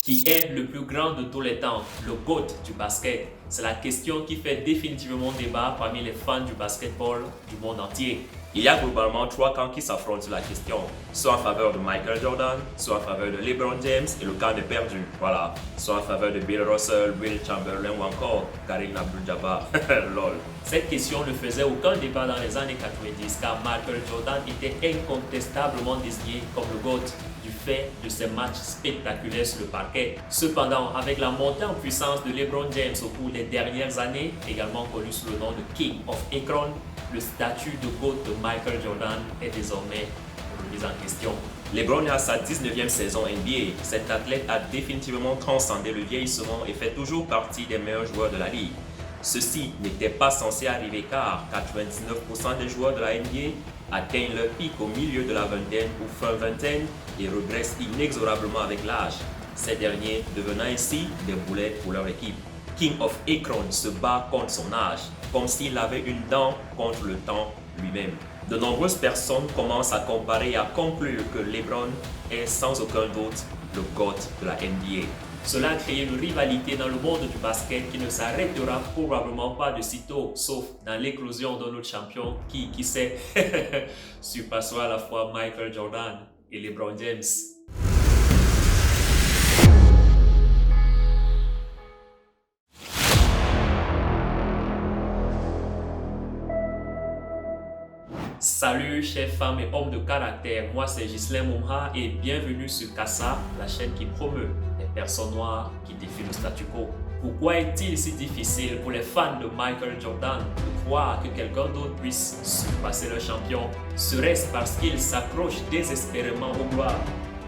Qui est le plus grand de tous les temps, le GOAT du basket? C'est la question qui fait définitivement débat parmi les fans du basketball du monde entier. Il y a globalement trois camps qui s'affrontent sur la question, soit en faveur de Michael Jordan, soit en faveur de LeBron James et le camp des perdus, voilà, soit en faveur de Bill Russell, Will Chamberlain ou encore Kareem Abdul-Jabbar, lol. Cette question ne faisait aucun débat dans les années 90 car Michael Jordan était incontestablement désigné comme le GOAT du fait de ses matchs spectaculaires sur le parquet. Cependant, avec la montée en puissance de LeBron James au cours des dernières années, également connu sous le nom de King of Akron, le statut de GOAT de Michael Jordan est désormais remis en question. LeBron est à sa 19e saison NBA. Cet athlète a définitivement transcendé le vieillissement et fait toujours partie des meilleurs joueurs de la ligue. Ceci n'était pas censé arriver car 99% des joueurs de la NBA atteignent leur pic au milieu de la vingtaine ou fin vingtaine et regressent inexorablement avec l'âge, ces derniers devenant ainsi des boulettes pour leur équipe. King of Akron se bat contre son âge, comme s'il avait une dent contre le temps lui-même. De nombreuses personnes commencent à comparer et à conclure que LeBron est sans aucun doute le GOAT de la NBA. Cela a créé une rivalité dans le monde du basket qui ne s'arrêtera probablement pas de sitôt, sauf dans l'éclosion d'un autre champion qui sait, surpassera à la fois Michael Jordan et LeBron James. Salut chers femmes et hommes de caractère, moi c'est Ghislain Moumha et bienvenue sur Kassa, la chaîne qui promeut les personnes noires qui défient le statu quo. Pourquoi est-il si difficile pour les fans de Michael Jordan de croire que quelqu'un d'autre puisse surpasser le champion? Serait-ce parce qu'il s'accroche désespérément aux gloires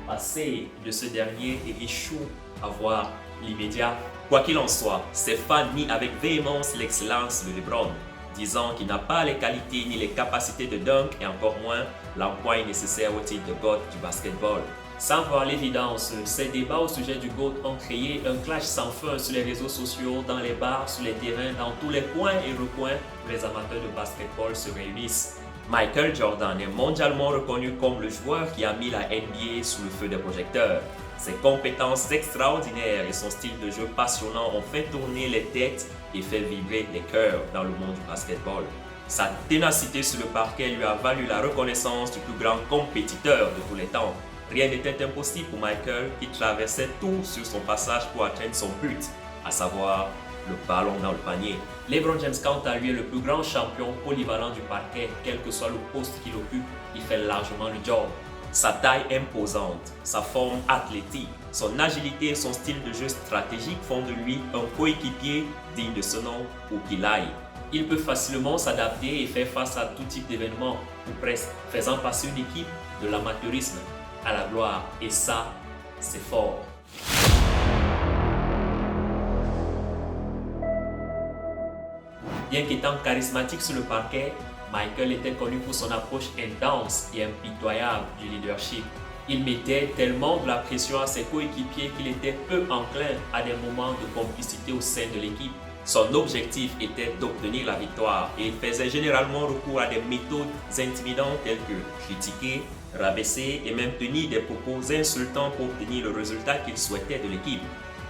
passées de ce dernier et échoue à voir l'immédiat? Quoi qu'il en soit, ses fans nient avec véhémence l'excellence de LeBron, disant qu'il n'a pas les qualités ni les capacités de dunk et encore moins l'emploi nécessaire au titre de GOAT du basketball. Sans voir l'évidence, ces débats au sujet du GOAT ont créé un clash sans fin sur les réseaux sociaux, dans les bars, sur les terrains, dans tous les coins et recoins où les amateurs de basketball se réunissent. Michael Jordan est mondialement reconnu comme le joueur qui a mis la NBA sous le feu des projecteurs. Ses compétences extraordinaires et son style de jeu passionnant ont fait tourner les têtes et fait vibrer les cœurs dans le monde du basketball. Sa ténacité sur le parquet lui a valu la reconnaissance du plus grand compétiteur de tous les temps. Rien n'était impossible pour Michael qui traversait tout sur son passage pour atteindre son but, à savoir le ballon dans le panier. LeBron James, quant à lui, est le plus grand champion polyvalent du parquet, quel que soit le poste qu'il occupe, il fait largement le job. Sa taille imposante, sa forme athlétique, son agilité et son style de jeu stratégique font de lui un coéquipier digne de ce nom où qu'il aille. Il peut facilement s'adapter et faire face à tout type d'événements, ou presque, faisant passer une équipe de l'amateurisme à la gloire. Et ça, c'est fort. Bien qu'étant charismatique sur le parquet, Michael était connu pour son approche intense et impitoyable du leadership. Il mettait tellement de la pression à ses coéquipiers qu'il était peu enclin à des moments de complicité au sein de l'équipe. Son objectif était d'obtenir la victoire et il faisait généralement recours à des méthodes intimidantes telles que critiquer, rabaisser et même tenir des propos insultants pour obtenir le résultat qu'il souhaitait de l'équipe.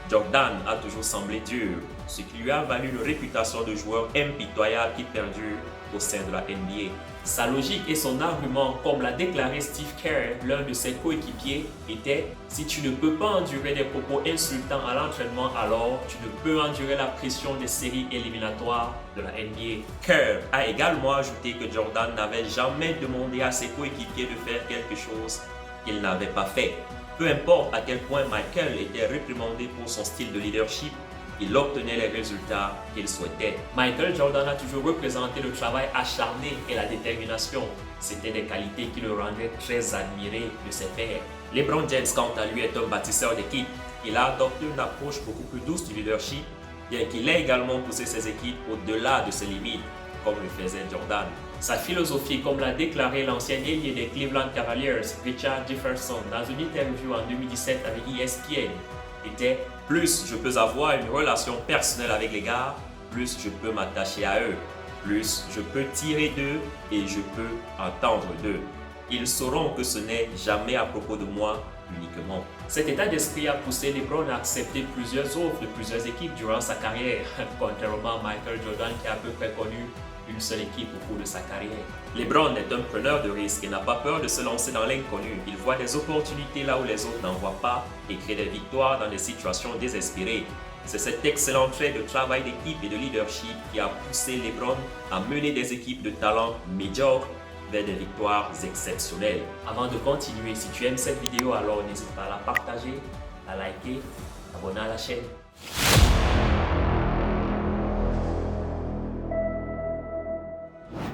Jordan a toujours semblé dur, ce qui lui a valu une réputation de joueur impitoyable qui perdure au sein de la NBA. Sa logique et son argument, comme l'a déclaré Steve Kerr, l'un de ses coéquipiers, était « Si tu ne peux pas endurer des propos insultants à l'entraînement, alors tu ne peux endurer la pression des séries éliminatoires de la NBA. » Kerr a également ajouté que Jordan n'avait jamais demandé à ses coéquipiers de faire quelque chose qu'il n'avait pas fait. Peu importe à quel point Michael était réprimandé pour son style de leadership, il obtenait les résultats qu'il souhaitait. Michael Jordan a toujours représenté le travail acharné et la détermination. C'était des qualités qui le rendaient très admiré de ses pairs. LeBron James, quant à lui, est un bâtisseur d'équipe. Il a adopté une approche beaucoup plus douce du leadership, bien qu'il ait également poussé ses équipes au-delà de ses limites, comme le faisait Jordan. Sa philosophie, comme l'a déclaré l'ancien ailier des Cleveland Cavaliers, Richard Jefferson, dans une interview en 2017 avec ESPN, était « Plus je peux avoir une relation personnelle avec les gars, plus je peux m'attacher à eux. Plus je peux tirer d'eux et je peux entendre d'eux. Ils sauront que ce n'est jamais à propos de moi, uniquement. Cet état d'esprit a poussé LeBron à accepter plusieurs offres de plusieurs équipes durant sa carrière, contrairement à Michael Jordan qui a à peu près connu une seule équipe au cours de sa carrière. LeBron est un preneur de risques et n'a pas peur de se lancer dans l'inconnu. Il voit des opportunités là où les autres n'en voient pas et crée des victoires dans des situations désespérées. C'est cet excellent trait de travail d'équipe et de leadership qui a poussé LeBron à mener des équipes de talent médiocres vers des victoires exceptionnelles. Avant de continuer, si tu aimes cette vidéo, alors n'hésite pas à la partager, à liker, t'abonner à la chaîne.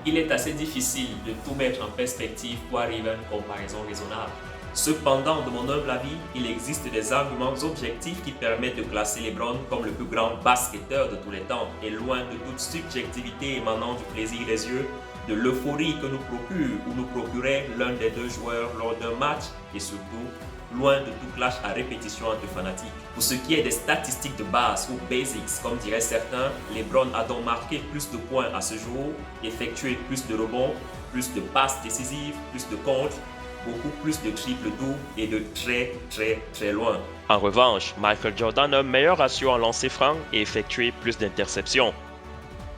Il est assez difficile de tout mettre en perspective pour arriver à une comparaison raisonnable. Cependant, de mon humble avis, il existe des arguments objectifs qui permettent de classer LeBron comme le plus grand basketteur de tous les temps et loin de toute subjectivité émanant du plaisir des yeux, de l'euphorie que nous procure ou nous procurait l'un des deux joueurs lors d'un match et surtout, loin de tout clash à répétition entre fanatiques. Pour ce qui est des statistiques de base ou basics, comme diraient certains, LeBron a donc marqué plus de points à ce jour, effectué plus de rebonds, plus de passes décisives, plus de contres, beaucoup plus de triple-double et de très loin. En revanche, Michael Jordan a un meilleur ratio en lancer franc et effectué plus d'interceptions.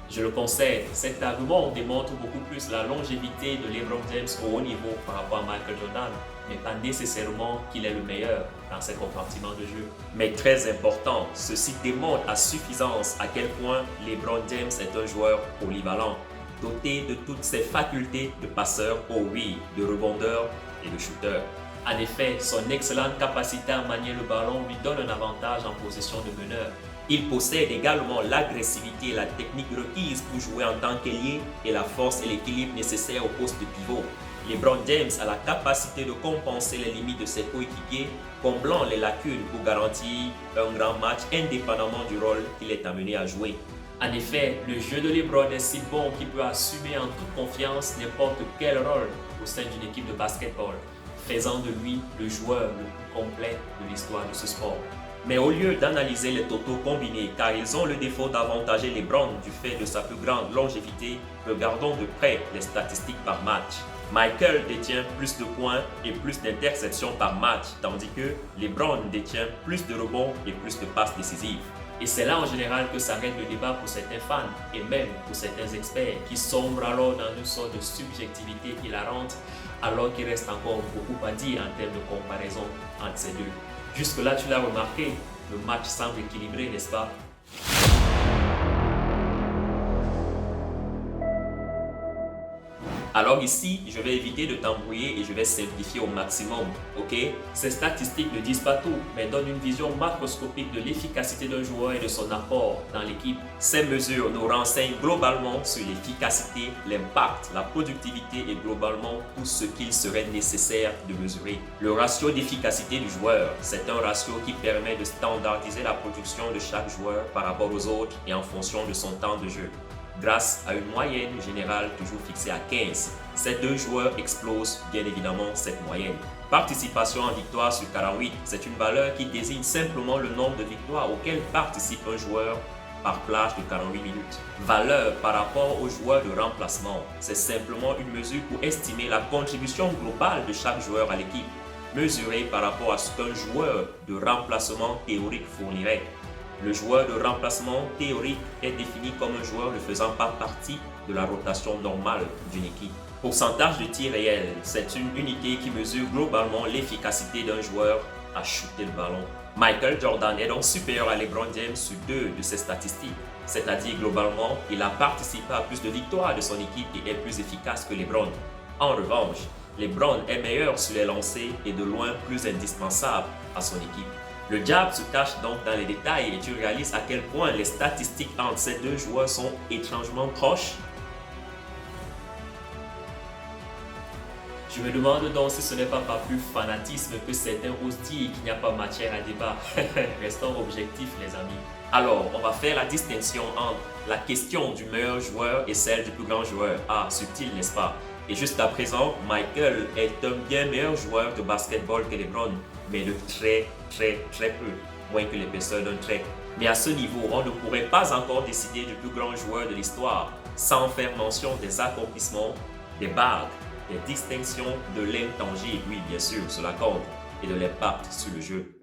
Je le concède, cet argument démontre beaucoup plus la longévité de LeBron James au haut niveau par rapport à Michael Jordan, mais pas nécessairement qu'il est le meilleur dans ses compartiments de jeu. Mais très important, ceci démontre à suffisance à quel point LeBron James est un joueur polyvalent, doté de toutes ses facultés de passeur, oh oui, de rebondeur et de shooter. En effet, son excellente capacité à manier le ballon lui donne un avantage en position de meneur. Il possède également l'agressivité et la technique requise pour jouer en tant qu'ailier et la force et l'équilibre nécessaires au poste de pivot. LeBron James a la capacité de compenser les limites de ses coéquipiers, comblant les lacunes pour garantir un grand match indépendamment du rôle qu'il est amené à jouer. En effet, le jeu de LeBron est si bon qu'il peut assumer en toute confiance n'importe quel rôle au sein d'une équipe de basketball, faisant de lui le joueur le plus complet de l'histoire de ce sport. Mais au lieu d'analyser les totaux combinés, car ils ont le défaut d'avantager LeBron du fait de sa plus grande longévité, regardons de près les statistiques par match. Michael détient plus de points et plus d'interceptions par match, tandis que LeBron détient plus de rebonds et plus de passes décisives. Et c'est là en général que s'arrête le débat pour certains fans et même pour certains experts qui sombrent alors dans une sorte de subjectivité hilarante alors qu'il reste encore beaucoup à dire en termes de comparaison entre ces deux. Jusque-là, tu l'as remarqué, le match semble équilibré, n'est-ce pas? Alors ici, je vais éviter de t'embrouiller et je vais simplifier au maximum, ok? Ces statistiques ne disent pas tout, mais donnent une vision macroscopique de l'efficacité d'un joueur et de son apport dans l'équipe. Ces mesures nous renseignent globalement sur l'efficacité, l'impact, la productivité et globalement tout ce qu'il serait nécessaire de mesurer. Le ratio d'efficacité du joueur, c'est un ratio qui permet de standardiser la production de chaque joueur par rapport aux autres et en fonction de son temps de jeu. Grâce à une moyenne générale toujours fixée à 15. Ces deux joueurs explosent bien évidemment cette moyenne. Participation en victoire sur 48, c'est une valeur qui désigne simplement le nombre de victoires auxquelles participe un joueur par plage de 48 minutes. Valeur par rapport aux joueurs de remplacement, c'est simplement une mesure pour estimer la contribution globale de chaque joueur à l'équipe, mesurée par rapport à ce qu'un joueur de remplacement théorique fournirait. Le joueur de remplacement théorique est défini comme un joueur ne faisant pas partie de la rotation normale d'une équipe. Pourcentage de tir réel, c'est une unité qui mesure globalement l'efficacité d'un joueur à shooter le ballon. Michael Jordan est donc supérieur à LeBron James sur deux de ces statistiques, c'est-à-dire globalement, il a participé à plus de victoires de son équipe et est plus efficace que LeBron. En revanche, LeBron est meilleur sur les lancers et de loin plus indispensable à son équipe. Le diable se cache donc dans les détails et tu réalises à quel point les statistiques entre ces deux joueurs sont étrangement proches. Je me demande donc si ce n'est pas par plus fanatisme que certains osent dire qu'il n'y a pas matière à débat. Restons objectifs les amis. Alors, on va faire la distinction entre la question du meilleur joueur et celle du plus grand joueur. Ah, subtil n'est-ce pas? Et jusqu'à présent, Michael est un bien meilleur joueur de basketball que LeBron, mais de très peu, moins que l'épaisseur d'un trait. Mais à ce niveau, on ne pourrait pas encore décider du plus grand joueur de l'histoire sans faire mention des accomplissements, des bagues, des distinctions, de l'intangible, oui bien sûr, cela compte. et de l'impact sur le jeu.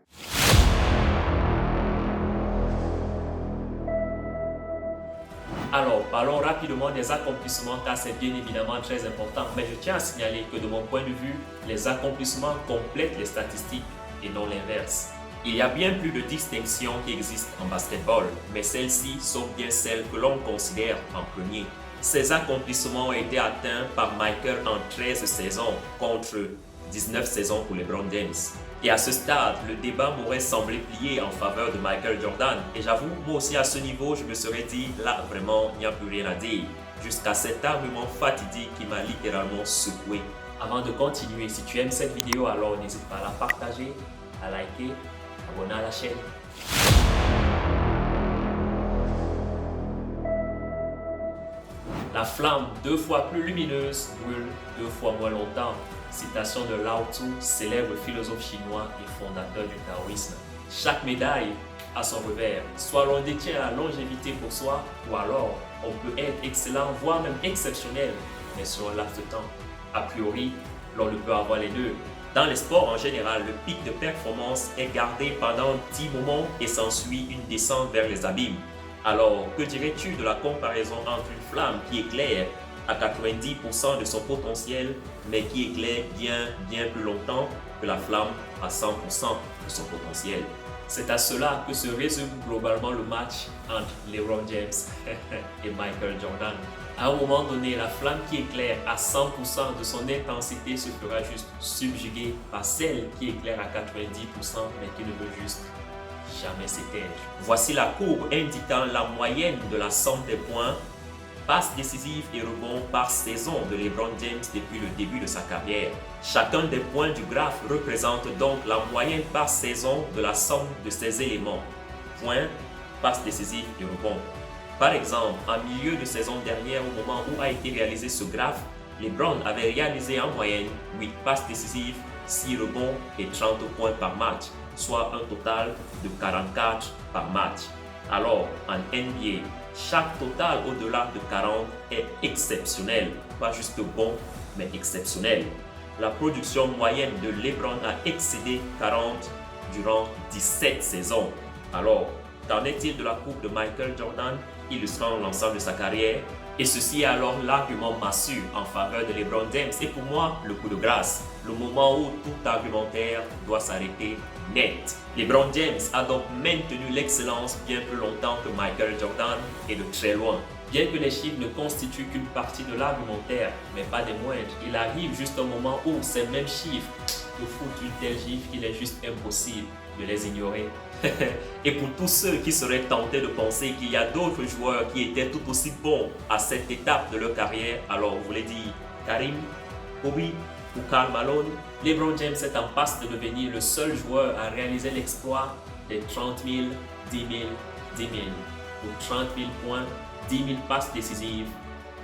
Alors, parlons rapidement des accomplissements car c'est bien évidemment très important. Mais je tiens à signaler que de mon point de vue, les accomplissements complètent les statistiques et non l'inverse. Il y a bien plus de distinctions qui existent en basketball, mais celles-ci sont bien celles que l'on considère en premier. Ces accomplissements ont été atteints par Michael en 13 saisons contre 19 saisons pour LeBron James. Et à ce stade, le débat m'aurait semblé plié en faveur de Michael Jordan. Et j'avoue, moi aussi à ce niveau, je me serais dit, là vraiment, il n'y a plus rien à dire. Jusqu'à cet argument fatidique qui m'a littéralement secoué. Avant de continuer, si tu aimes cette vidéo, alors n'hésite pas à la partager, à liker, abonner à la chaîne. La flamme 2 fois plus lumineuse brûle 2 fois moins longtemps. Citation de Lao Tzu, célèbre philosophe chinois et fondateur du taoïsme. Chaque médaille a son revers. Soit l'on détient la longévité pour soi, ou alors on peut être excellent, voire même exceptionnel, mais sur un laps de temps. A priori, l'on ne peut avoir les deux. Dans les sports en général, le pic de performance est gardé pendant un petit moment et s'ensuit une descente vers les abîmes. Alors, que dirais-tu de la comparaison entre une flamme qui éclaire à 90% de son potentiel, mais qui éclaire bien plus longtemps que la flamme à 100% de son potentiel? C'est à cela que se résume globalement le match entre LeBron James et Michael Jordan. À un moment donné, la flamme qui éclaire à 100% de son intensité se fera juste subjuguer par celle qui éclaire à 90% mais qui ne veut juste jamais s'éteindre. Voici la courbe indiquant la moyenne de la somme des points, passes décisives et rebonds par saison de LeBron James depuis le début de sa carrière. Chacun des points du graphe représente donc la moyenne par saison de la somme de ces éléments. Points, passes décisives et rebonds. Par exemple, en milieu de saison dernière, au moment où a été réalisé ce graphe, LeBron avait réalisé en moyenne 8 passes décisives, 6 rebonds et 30 points par match, soit un total de 44 par match. Alors, en NBA, chaque total au-delà de 40 est exceptionnel, pas juste bon, mais exceptionnel. La production moyenne de LeBron a excédé 40 durant 17 saisons. Alors, qu'en est-il de la coupe de Michael Jordan illustrant l'ensemble de sa carrière? Et ceci est alors l'argument massue en faveur de LeBron James et pour moi, le coup de grâce, le moment où tout argumentaire doit s'arrêter net. LeBron James a donc maintenu l'excellence bien plus longtemps que Michael Jordan et de très loin. Bien que les chiffres ne constituent qu'une partie de l'argumentaire, mais pas des moindres, il arrive juste un moment où ces mêmes chiffres te foutent une telle gifle qu'il est juste impossible de les ignorer. Et pour tous ceux qui seraient tentés de penser qu'il y a d'autres joueurs qui étaient tout aussi bons à cette étape de leur carrière, alors vous voulez dire Karim, Kobe ou Karl Malone, LeBron James est en passe de devenir le seul joueur à réaliser l'exploit des 30 000, 10 000, 10 000 ou 30 000 points, 10 000 passes décisives,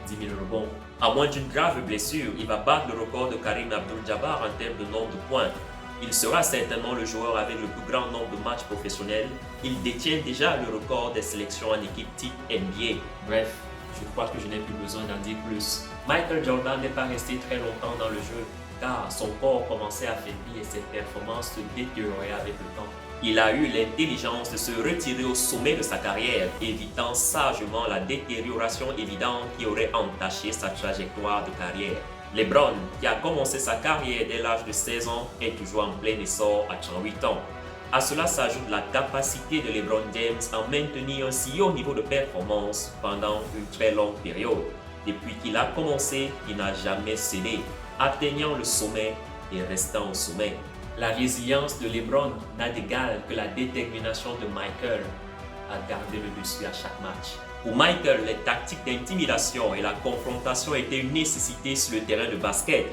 10 000 rebonds. À moins d'une grave blessure, il va battre le record de Karim Abdul-Jabbar en termes de nombre de points. Il sera certainement le joueur avec le plus grand nombre de matchs professionnels. Il détient déjà le record des sélections en équipe type NBA. Bref, je crois que je n'ai plus besoin d'en dire plus. Michael Jordan n'est pas resté très longtemps dans le jeu car son corps commençait à faiblir et ses performances se détérioraient avec le temps. Il a eu l'intelligence de se retirer au sommet de sa carrière, évitant sagement la détérioration évidente qui aurait entaché sa trajectoire de carrière. LeBron, qui a commencé sa carrière dès l'âge de 16 ans, est toujours en plein essor à 38 ans. À cela s'ajoute la capacité de LeBron James à maintenir un si haut niveau de performance pendant une très longue période. Depuis qu'il a commencé, il n'a jamais cédé, atteignant le sommet et restant au sommet. La résilience de LeBron n'a d'égal que la détermination de Michael à garder le dessus à chaque match. Pour Michael, les tactiques d'intimidation et la confrontation étaient une nécessité sur le terrain de basket.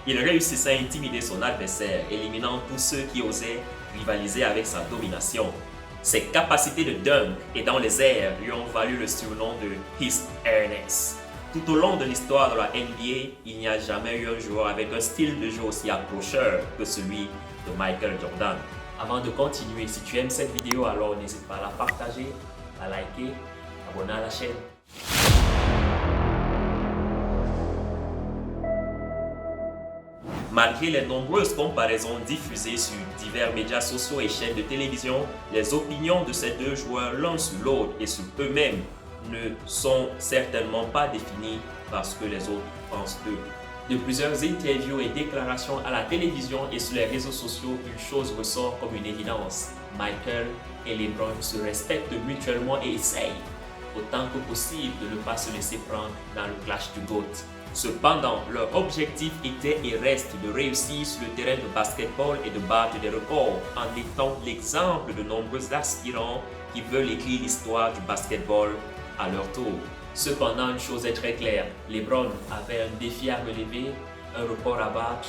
Il réussissait à intimider son adversaire, éliminant tous ceux qui osaient rivaliser avec sa domination. Ses capacités de dunk et dans les airs lui ont valu le surnom de His Airness. Tout au long de l'histoire de la NBA, il n'y a jamais eu un joueur avec un style de jeu aussi accrocheur que celui de Michael Jordan. Avant de continuer, si tu aimes cette vidéo, alors n'hésite pas à la partager, à liker, abonner à la chaîne. Malgré les nombreuses comparaisons diffusées sur divers médias sociaux et chaînes de télévision, les opinions de ces deux joueurs l'un sur l'autre et sur eux-mêmes ne sont certainement pas définies par ce que les autres pensent d'eux. De plusieurs interviews et déclarations à la télévision et sur les réseaux sociaux, une chose ressort comme une évidence. Michael et LeBron se respectent mutuellement et essayent autant que possible de ne pas se laisser prendre dans le clash du GOAT. Cependant, leur objectif était et reste de réussir sur le terrain de basketball et de battre des records en étant l'exemple de nombreux aspirants qui veulent écrire l'histoire du basketball à leur tour. Cependant, une chose est très claire, LeBron avait un défi à relever, un record à battre,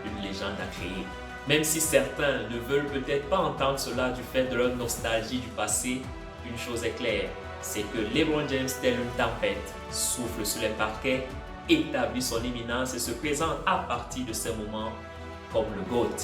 une légende à créer. Même si certains ne veulent peut-être pas entendre cela du fait de leur nostalgie du passé, une chose est claire, c'est que LeBron James, tel une tempête, souffle sur les parquets, établit son éminence et se présente à partir de ces moments comme le GOAT.